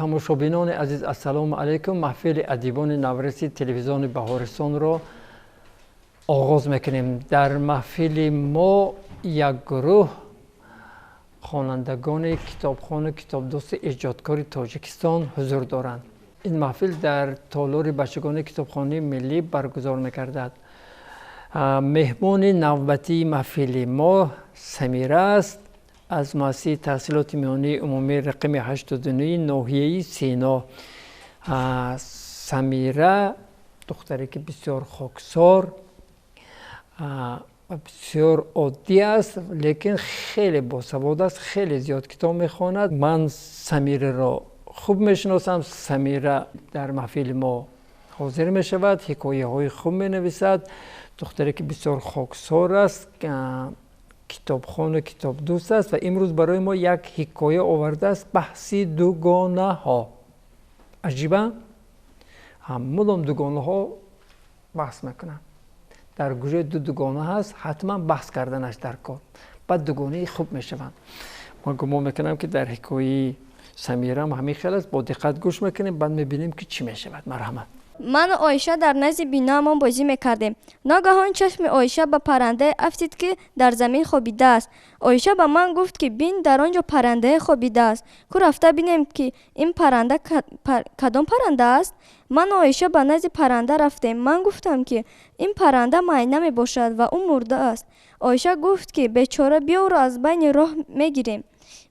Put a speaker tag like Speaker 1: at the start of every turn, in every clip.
Speaker 1: тамошобинон азиз, ассалому алайкум. Маҳфили адибони навраси телевизиони Баҳористонро оғоз мекунем. Дар маҳфили мо як гурӯҳ хонандагони китобхону китобдӯсти эҷодкори Тоҷикистон ҳузур доранд. ин маҳфил дар толори бачагони китобхони миллӣ баргузор мегардад. меҳмони навбатии маҳфили мо Самира аст, аз муассисаи таҳсилоти миёнии умумии рақами 89 ноҳияи Сино. Самира духтаре ки бисёр хоксор бисёр оддӣ аст, лекин хеле босавод аст, хеле зиёд китоб мехонад. ман Самираро хуб мешиносам. Самира дар маҳфили мо ҳозир мешавад, ҳикояҳои хуб менависад. духтаре ки бисёр хоксор аст, китобхон китобдӯст аст ва имрӯз барои мо як ҳикоя овардааст. баҳси дугонаҳо. аҷиба, мудом дугонаҳо баҳс мекунанд. дар гӯшаи ду дугона ҳаст, ҳатман баҳс карданаш дар кор, баъд дугонаи хуб мешаванд. ман гумон мекунам ки дар ҳикояи Самирам ҳамин хел аст. бо диққат гӯш мекунем, баъд мебинем ки чӣ мешавад. марҳамат.
Speaker 2: ман Оиша дар назди биноамон бозӣ мекардем. Ногаҳон чашми Оиша ба паррандае афтид, ки дар замин хобидааст. Оиша ба ман гуфт, ки бин дар он ҷо паррандае хобидааст. Ку рафта бинем, ки ин парранда кадом парранда аст. ман Оиша ба назди парранда рафтем. ман гуфтам, ки ин парранда майна мебошад ва ӯ мурдааст. Оиша гуфт, ки бечора биёро аз байни роҳ мегирем.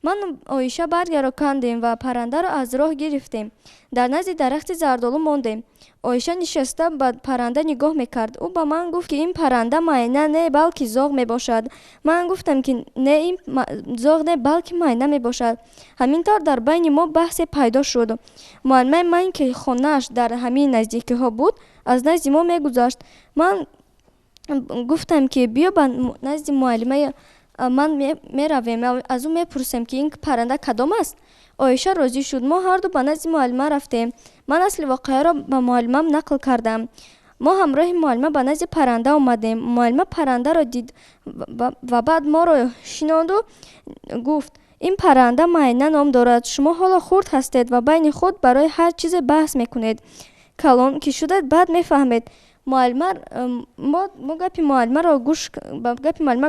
Speaker 2: ман Оиша баргаро кандем ва паррандаро аз роҳ гирифтем. дар назди дарахти зардолу мондем. Оиша нишаста ба парранда нигоҳ мекард. ӯ ба ман гуфт, ки ин парранда майна не, балки зоғ мебошад. ман гуфтам, ки не, ин зоғ не, балки майна мебошад. ҳамин тавр дар байни мо баҳсе пайдо шуд. муалlimаи ман, ки хонааш дар ҳамин наздикиҳо буд, аз назди мо мегузашт. ман гуфтам, ки биё ба назди муалlimаи ман меравем, аз ӯ мепурсем, ки ин парранда кадом аст. Оиша розӣ шуд. мо ҳарду ба назди муаллима рафтем. ман асли воқеаро ба муаллимам нақл кардам. мо ҳамроҳи муаллима ба назди парранда омадем. муаллима паррандаро дид ва баъд моро шинонду гуфт, ин парранда майна ном дорад. шумо ҳоло хурд ҳастед ва байни худ барои ҳар чизе баҳс мекунед. калон ки шудед, баъд мефаҳмед. мо гапи муаллима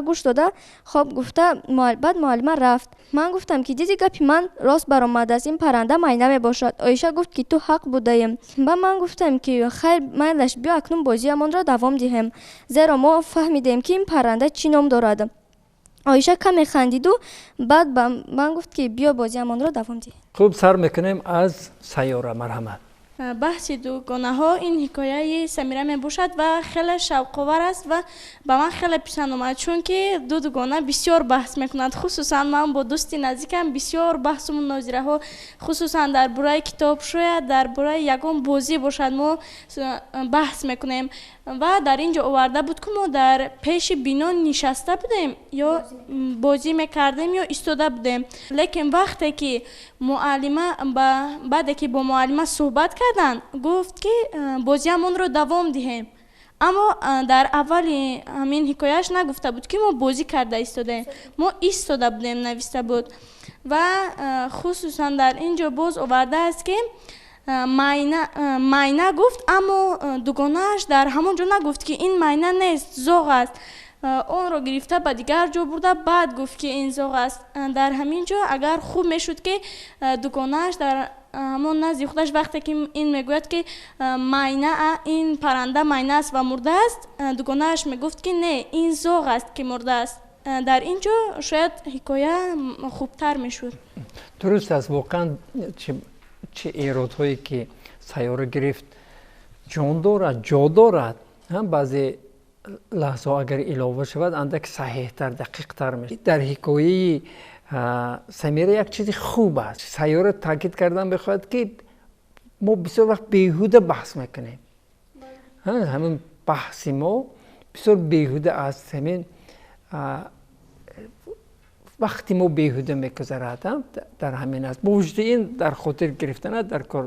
Speaker 2: гӯш дода хоб гуфта, баъд муаллима рафт. ман гуфтам, ки диди гапи ман рост баромадааст, ин парранда майна мебошад. Оиша гуфт, ки ту ҳақ будаем. ба ман гуфтам, ки хайр, майлаш, биё акнун бозиамонро давом диҳем, зеро мо фаҳмидем, ки ин парранда чӣ ном дорад. Оиша каме хандиду баъд ба ман гуфт, ки биё бозиамонро давом диҳем.
Speaker 1: хуб, сар мекунем аз сайёра. марҳамат.
Speaker 3: баҳси дугонаҳо ин ҳикояи Самира мебошад ва хеле шавқовар аст ва ба ман хеле писанд омад, чунки ду дугона бисёр баҳс мекунанд. хусусан ман бо дӯсти наздикам бисёр баҳсу мунозираҳо, хусусан дар бораи китоб, шояд дар бораи ягон бозӣ бошад, мо баҳс мекунем. ва дар ин ҷо оварда буд, ки мо дар пеши бино нишаста будем ё бозӣ мекардем ё истода будем. лекин вақте ки баъде ки бо муаллима суҳбат карданд, гуфт, ки бозиамонро давом диҳем. аммо дар аввали ҳамин ҳикояш нагуфта буд, ки мо бозӣ карда истодаем, мо истода будем нависта буд. ва хусусан дар ин ҷо боз овардааст, ки майна гуфт, аммо дугонааш дар ҳамон ҷо нагуфт, ки ин майна нест, зоғ аст. онро гирифта ба дигар ҷо бурда, баъд гуфт, ки ин зоғ аст. дар ҳамин ҷо агар хуб мешуд, ки дугонааш дар ҳамон назди худаш вақте ки ин мегӯяд, ки ин парранда майна аст ва мурдааст, дугонааш мегуфт, ки не, ин зоғ аст, ки мурдааст. дар ин ҷо шояд ҳикоя хубтар мешуд.
Speaker 1: дуруст аст. воқеан чӣ эродҳое ки сайёра гирифт ҷон дорад, ҷо дорад. баъзе лаҳзаҳо агар илова шавад, андак саҳеҳтар, дақиқтар мешавад. дар ҳикояи Самира як чизи хуб аст. сайёра таъкид кардан мехоҳад, ки мо бисёр вақт беҳуда баҳс мекунем. ҳамин баҳси мо бисёр беҳуда аст. ҳамин вақти мо беҳуда мегузарад дар ҳамин аст. бо вуҷуди ин дар хотир гирифтана дар кор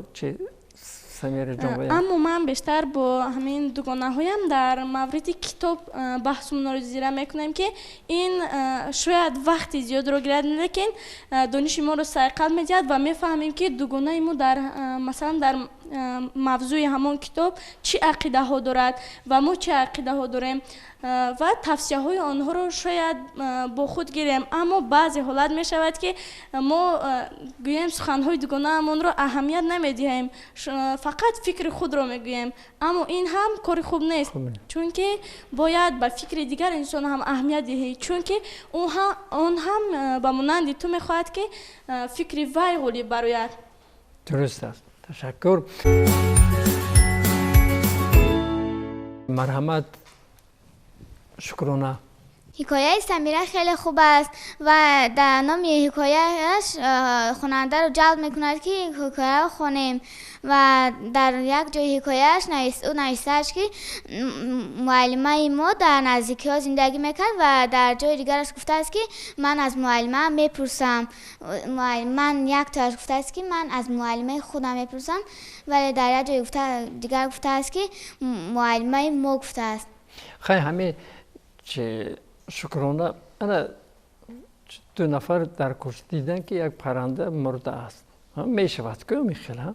Speaker 1: سمیرا جان.
Speaker 3: اما من بیشتر با همین دوگانه هایم در مورد کتاب بحث مناظره میکنیم که این شاید وقتی زیاد رو گیرد، لیکن دانش ما رو سایقل میدهد و میفهمیم که دوگانه ما در مثلا در موضوع همون کتاب چی عقیده ها دارد و ما چی عقیده ها داریم و توصیه های آنها رو شاید با خود گیریم. اما بعضی حالت می شود که ما گوییم سخن های دوگانه همون رو اهمیت نمیدهیم، فقط فکر خود رو میگوییم، اما این هم کار خوب نیست، چون که باید به فکر دیگر انسان هم اهمیت دهی، چون که اون هم به مانند تو میخواهد که فکر وی غالب برآید.
Speaker 1: درست است. تشکر. مرحمت شکرانه.
Speaker 4: حکایه سمیرا خیلی خوب است و در نام حکایهش خواننده رو جلب میکند که حکایه رو خوانیم و در یک جای حکایهش او نوشته که معلمه ما در نزدیکی ها زندگی میکرد و در جای دیگرش گفته است که من از معلمه میپرسم. من یک تاش گفته است که من از معلمه خودم میپرسم، ولی در یک جای دیگر گفته است که معلمه ما گفته است.
Speaker 1: خیلی همه چه شکرانه. انا دو نفر در کوچه دیدن که یک پرنده مرده است، میشود که میخیله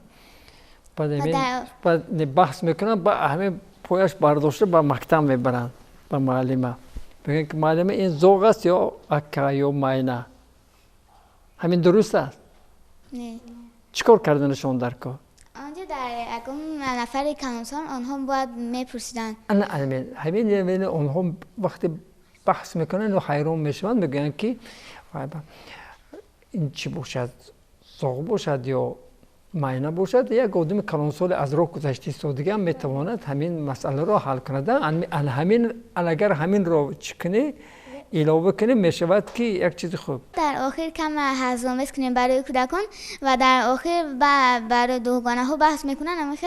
Speaker 1: بعد بحث میکنن، با همه پایش برداشته با مکتب میبرن با معلمه، بگن که معلمه این زوغ است یا اکا یا ماینه. همین درست است؟
Speaker 4: نه.
Speaker 1: چیکار کردنشون در کار؟
Speaker 4: آنجا در اگه نفر کلانسان آنها باید میپرسیدن.
Speaker 1: همین آنها وقتی بحث میکنن و حیران میشوند، میگن که این چی باشد، زوغ باشد یا ماینه باشد. یک آدم کلانسال از راه گذشته سادگی هم میتواند همین مسئله را حل کند. اگر همین را چکنی علاوه کنیم میشود که یک چیز خوب.
Speaker 4: در آخر کم هضامیز کنیم برای کودکان و در آخر برای دوگانه ها بحث میکنن.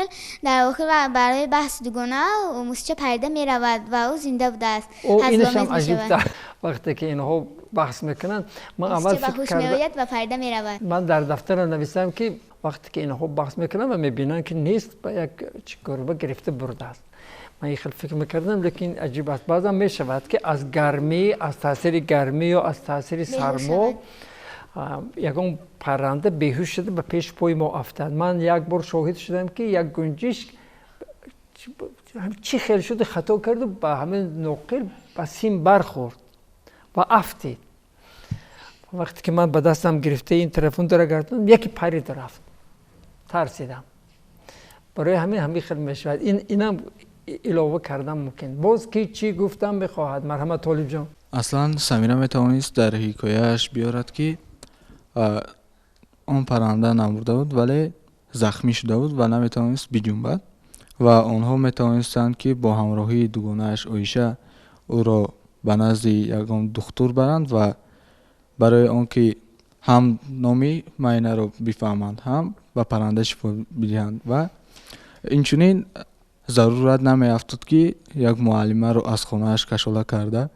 Speaker 4: در آخر برای بحث دوگانه موسیقی پریده میرود و او زنده بوده است.
Speaker 1: اینش هم عجیب تر وقتی که اینها بحث میکنن. من اول فکر کردم
Speaker 4: و پریده میرود.
Speaker 1: من در دفتر نوشتم که وقتی که اینها بحث میکنن و میبینن که نیست، با یک گربه گرفته برده است. من این خیلی فکر میکردم، لیکن عجیب است. بعضا میشود که از گرمی، از تاثیر گرمی یا از تاثیر سرما یکم پرنده بیهوش شده به پیش پای ما افتاد. من یک بار شاهد شدم که یک گنجشک چی خیلی شده خطا کرد و به همین نقل به سیم برخورد و افتید. وقتی که من به دستم گرفته این تلفن را گرفتم، یکی پرید رفت. ترسیدم. برای همین خیلی میشود. اینم علاوه کردم ممکن. باز که چی گفتم بخواهد مرحمت طالب جان.
Speaker 5: اصلا سمیرا میتوانست در حکایهش بیارد که اون پرنده نمرده بود ولی زخمی شده بود و نمیتوانست بجنبد و آنها میتوانستند که با همراهی دوگانه‌اش آیشه او را به نزد یک دکتر برند و برای آنکه هم نامی ماینه را بفهمند هم به پرنده شفا بدهند و اینچنین ضرورت نمی افتاد که یک معلمه رو از خانه‌اش کشاله کرده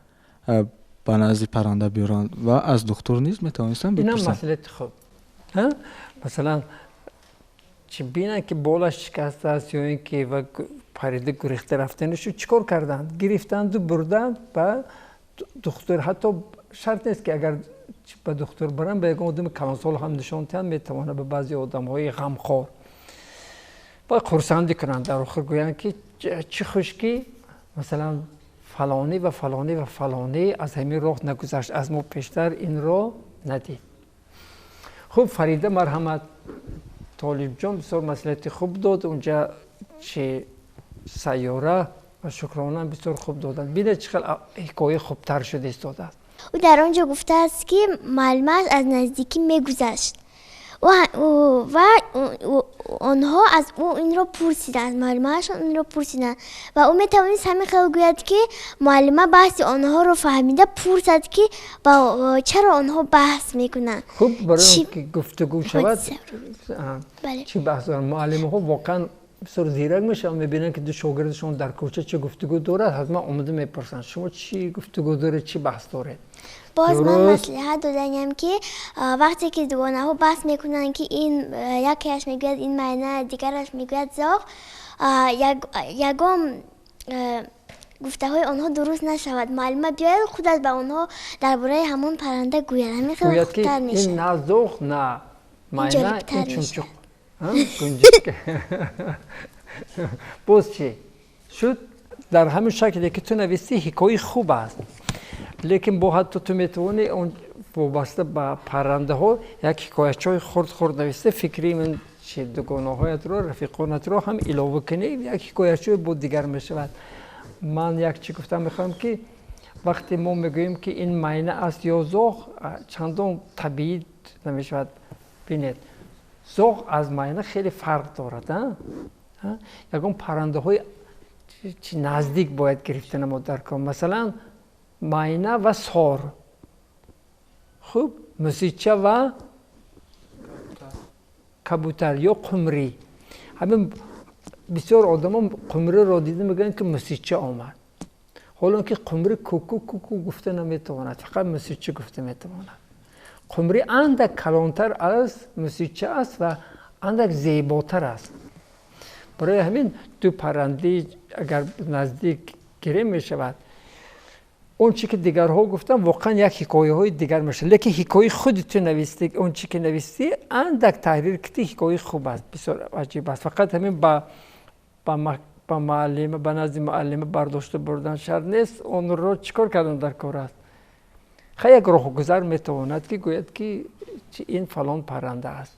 Speaker 5: به نزد پرنده بیارند و از دکتر نیز میتوانستن بپرسند.
Speaker 1: اینم مسئله خوب. مثلا چه بینن که بالش شکسته است یا اینکه و پریده گریخته رفتنشو چیکار کردند؟ گرفتند و بردند به دکتر. حتی شرط نیست که اگر به دکتر برن به یک آدم کلانسال هم نشان دهند، میتونه به بعضی آدم‌های غمخوار با خرسندی کنند. در آخر گویند که چه خوشکی مثلا فلانی و فلانی و فلانی از همین راه نگذشت، از ما پیشتر این راه ندید. خوب فریده مرحمت طالب جان بسیار مسئله خوب داد. اونجا چه سیاره و شکرانه بسیار خوب دادن. بیده چقدر حکایه خوبتر شده استاده است.
Speaker 6: او در آنجا گفته است که معلمه از نزدیکی میگذشت و آنها از او این را پرسیدند، معلمه‌شان این را پرسیدند و او میتوانست همین خیلی گوید که معلمه بحث آنها را فهمیده پرسد که چرا آنها بحث میکنند.
Speaker 1: خوب برای که گفتگو شود
Speaker 6: بله.
Speaker 1: چی بحث دارن؟ معلمه ها واقعا بسیار زیرک میشه و میبینن که دو شاگردشون در کوچه چه گفتگو دارد، حتما اومده میپرسن شما چی گفتگو داره، چی بحث داره.
Speaker 6: باز من مصلحت دادنیم که وقتی که دوگانه ها بحث میکنن که این یکیش میگوید این معنی، دیگرش میگوید زاغ، یگام گفته های آنها درست نشود، معلومه بیاید خودت به آنها درباره همون پرنده گوید، همین خیلی خوبتر میشه.
Speaker 1: این نه زاغ نه معنی، این چمچق باز چی شد؟ در همین شکلی که تو نویسی حکایه خوب است، لیکن با حتی تو میتونی اون وابسته به پرنده ها یک حکایه‌های خرد نویسته، فکری من چه دوگانه هایت رو رفیقانت رو هم علاوه کنی، یک حکایه‌های بود دیگر میشود. من یک چی گفتم میخوام که وقتی ما میگوییم که این معنی است یا زاغ، چندان طبیعی نمیشود. بینید زاغ از معنی خیلی فرق دارد. یکم پرنده های نزدیک باید گرفته نمود در کام، مثلا معنی و سار، خوب مسیچه و کبوتر یا قمری. همین بسیار آدم هم قمری را دیده میگن که مسیچه آمد، حالا که قمری کوکو کوکو گفته نمیتواند، فقط مسیچه گفته میتواند. قمری اندک کلانتر از مسیچه است و اندک زیباتر است. برای همین دو پرنده اگر نزدیک گیره می شود، اون چی که دیگرها گفتن واقعا یک حکایه های دیگر میشه، لیکن حکایه خودت تو نویستی، اون چی که نویستی اندک تحریر کردی، حکایه خوب است، بسیار عجیب است. فقط همین با معلم، به نزد معلم برداشته بردن شرط نیست، اون رو چیکار کردن در کار است. خیلی یک راهگذر میتواند که گوید که این فلان پرنده است.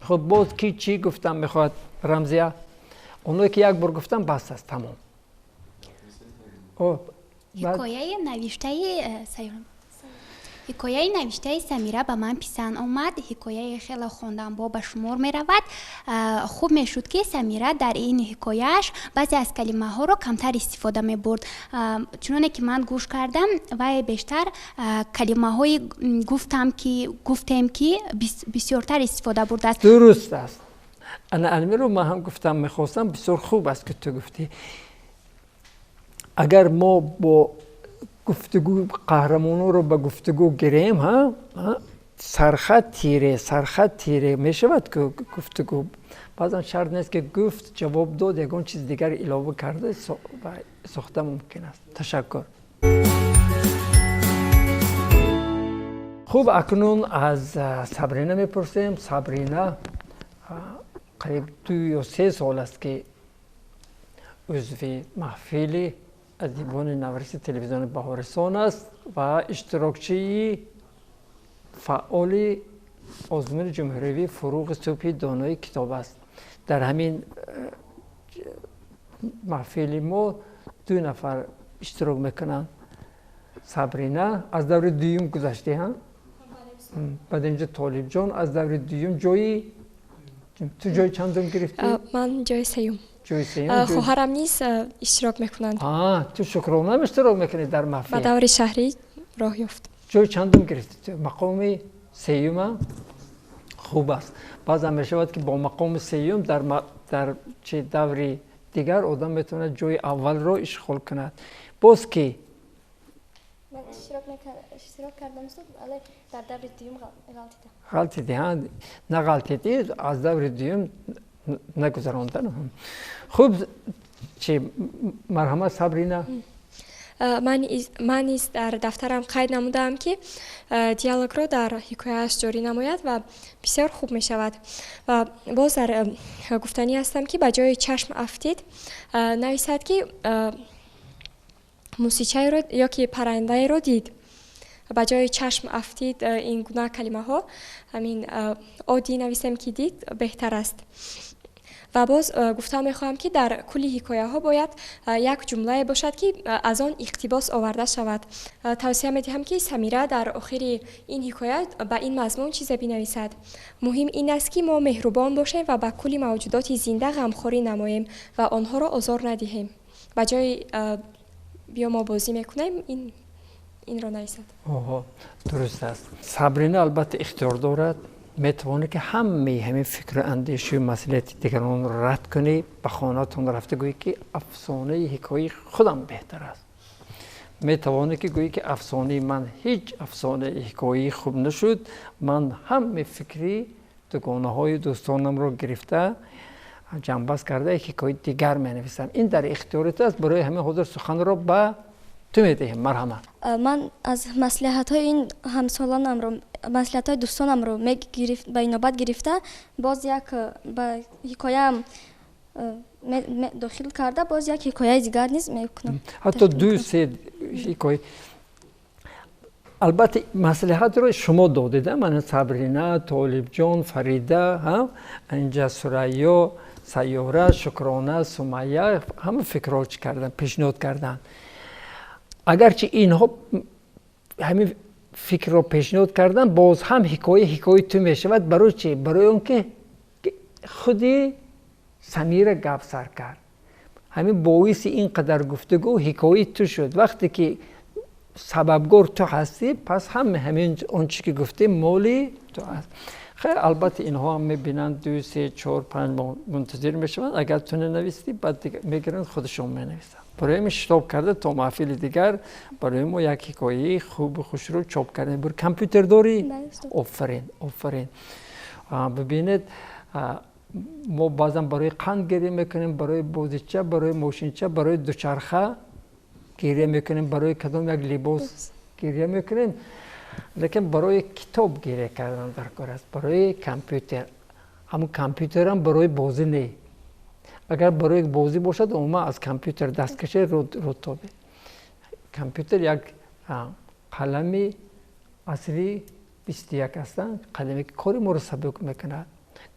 Speaker 1: خب باز کی چی گفتم میخواد رمزیه؟ اونایی که یک بار گفتم بس است، تمام.
Speaker 7: حکایه نوشته سمیره به من پسند آمد. حکایه خیلی خواندن با به شمار می رود. خوب می شد که سمیره در این حکایهش بعضی از کلمه ها را کمتر استفاده می برد، چنانه که من گوش کردم و بیشتر کلمه های گفتم که بسیارتر استفاده برده است.
Speaker 1: درست است. انا علمی رو من هم گفتم، میخواستم بسیار خوب است که تو گفتی. اگر ما با گفتگو قهرمانو رو به گفتگو گیریم، سرخط تیره می شود که گفتگو بعضا شرط نیست که گفت جواب داد یکان چیز دیگر علاوه کرده ساخته ممکن است. تشکر. خوب، اکنون از صبرینا میپرسیم. صبرینا قریب 2 یا 3 سال است که عضو محفل ادیبان نوارسی تلویزیون بهارستان است و اشتراکچی فعال آزمون جمهوری فروغ صبحی دانای کتاب است. در همین محفل ما 2 نفر اشتراک میکنند. صبرینا از دور دوم گذشته ها، بعد اینجا طالب جان از دور دوم. تو جای چندم گرفتی؟
Speaker 8: من جای سیوم.
Speaker 1: جای
Speaker 8: خواهرم نیست اشتراک میکنند.
Speaker 1: تو شکرانه هم اشتراک میکنی در محفل؟
Speaker 8: و دور شهری راه یافت.
Speaker 1: جای چندم گرفتی؟ تو مقام سیوم. خوب است. بعضا میشود که با مقام سیوم در چه دوری دیگر آدم میتونه جای اول رو اشغال کند. باز کی؟
Speaker 8: من اشتراک کردم ولی در دور دوم
Speaker 1: غلطیدم. نه غلطیدی، از دور دوم نگذراندن. خوب، چه مرحمت صبرینا؟
Speaker 8: من نیز در دفترم قید نمودم که دیالوگ رو در حکایه‌اش جاری نماید و بسیار خوب می شود. و باز در گفتنی هستم که به جای چشم افتید نویسد که موسیچه رو یا که پرنده رو دید. به جای چشم افتید این گونه کلمه ها همین عادی نویسم که دید بهتر است. و باز گفتم میخواهم که در کلی حکایه ها باید یک جمله باشد که از آن اقتباس آورده شود. توصیه میدهم که سمیره در آخر این حکایه به این مضمون چیزی بنویسد: مهم این است که ما مهربان باشیم و به کلی موجودات زنده غمخوری نماییم و آنها را آزار ندهیم. به جای بیا ما بازی میکنیم این را نویسد.
Speaker 1: درست است. صبرینا البته اختیار دارد میتوانی که همین فکر اندیشه و مسئولیت دیگران رو رد کنی، به خانه‌تون رفته گویی که افسانه حکایه خودم بهتر است. میتوانی که گویی که افسانه من هیچ افسانه حکایه خوب نشد، من همه فکری دوگانه های دوستانم رو گرفته جنبش کرده حکایه دیگر می نویسم. این در اختیارت است، برای همه حاضر سخن را به تو میدهم. مرحمت.
Speaker 2: من از مصلحت های این همسالانم رو، مصلحت های دوستانم رو به این نوبت گرفته باز یک به حکایم داخل کرده، باز یک حکایه دیگر نیز میکنم.
Speaker 1: حتی دو سه حکایه. البته مصلحت رو شما دادید، من صبرینا، طالب جان، فریده، اینجا سریا، سیاره، شکرانه، سمیه، همه فکرات کردن، پیشنهاد کردن. اگرچه اینها همین فکر رو پیشنهاد کردن، باز هم حکایه تو می شود. برای چی؟ برای اون که خودی سمیره گپ سر کرد. همین باعث اینقدر گفتگو حکایه تو شد. وقتی که سببگار تو هستی، پس همین اون چی که گفته مالی تو هست. خیلی البته اینها هم میبینن 2 3 4 5 منتظر میشوند. اگر تو ننویسی بعد میگیرن خودشون مینویسن. برای ما شتاب کرده تا محفل دیگر برای ما یک حکایه خوب و خوش رو چاپ کردن. بر کامپیوتر داری؟ آفرین. ببینید ما بعضا برای قند گریه میکنیم، برای بازیچه، برای ماشینچه، برای دوچرخه گریه میکنیم، برای کدام یک لباس گریه میکنیم، لیکن برای کتاب گریه کردن در کار است. برای کامپیوتر، همون کامپیوتر هم برای بازی نه. اگر برای بازی باشد عموما از کامپیوتر دستکش رودتابه. کامپیوتر یک قلم اصلی 21 هستند، قلمی که کاری ما رو سبک میکنه.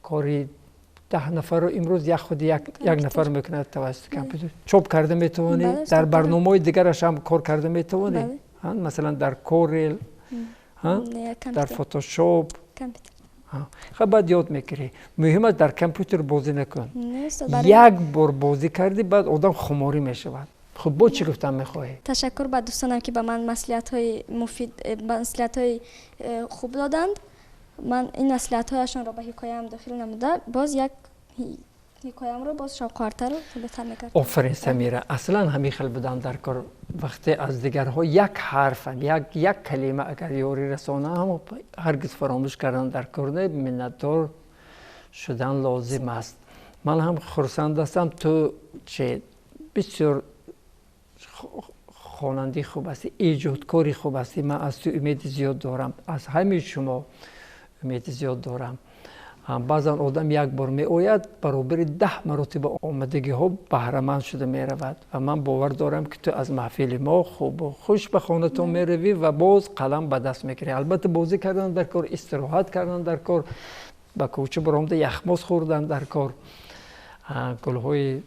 Speaker 1: کاری 10 نفر رو امروز یک نفر میکنه توسط کامپیوتر. چاپ کرده میتوانی، در برنامه‌های دیگرش هم کار کرده میتوانی. مثلا در کورل، در فتوشاپ. خب بعد یاد میگیری. مهم است در کامپیوتر بازی نکن. یک بار بازی کردی بعد آدم خماری میشود. خب با چی گفتم میخواهی؟
Speaker 2: تشکر به دوستانم که به من مصلحت‌های مفید، مصلحت‌های خوب دادند. من این مصلحت‌هایشان را به حکایه‌ام داخل نموده، باز یک حکایه‌ام رو باز شاوکارتر رو بهتر می‌کرد.
Speaker 1: آفرین سمیره. اصلا همین خل بودن در کار. وقتی از دیگرها یک حرف، یک کلمه اگر یاری رسانه هم هرگز فراموش کردن در کار نه، منتدار شدن لازم است. من هم خرسند هستم تو چه بسیار خواننده خوب هستی، ایجادکاری خوب هستی. من از تو امید زیاد دارم، از همه شما امید زیاد دارم. بعضا آدم یک بار می آید برابر 10 مرتبه آمدگی ها بهره‌مند شده می رود و من باور دارم که تو از محفل ما خوب و خوش به خانه تو می روی و باز قلم به دست می گیری. البته بازی کردن در کار، استراحت کردن در کار، با کوچه برآمده یخماز خوردن در کار، گل‌های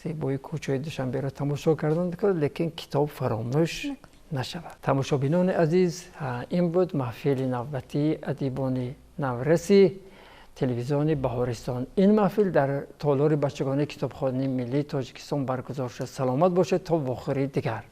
Speaker 1: زیبای کوچه دوشنبه را تماشا کردن در کار، لیکن کتاب فراموش نشود. تماشابینان عزیز، این بود محفل نوبتی ادیبان نورسی تلویزیون بهارستان. این محفل در تالار بچگانه کتابخانه ملی تاجیکستان برگزار شد. سلامت باشید تا واخری دیگر.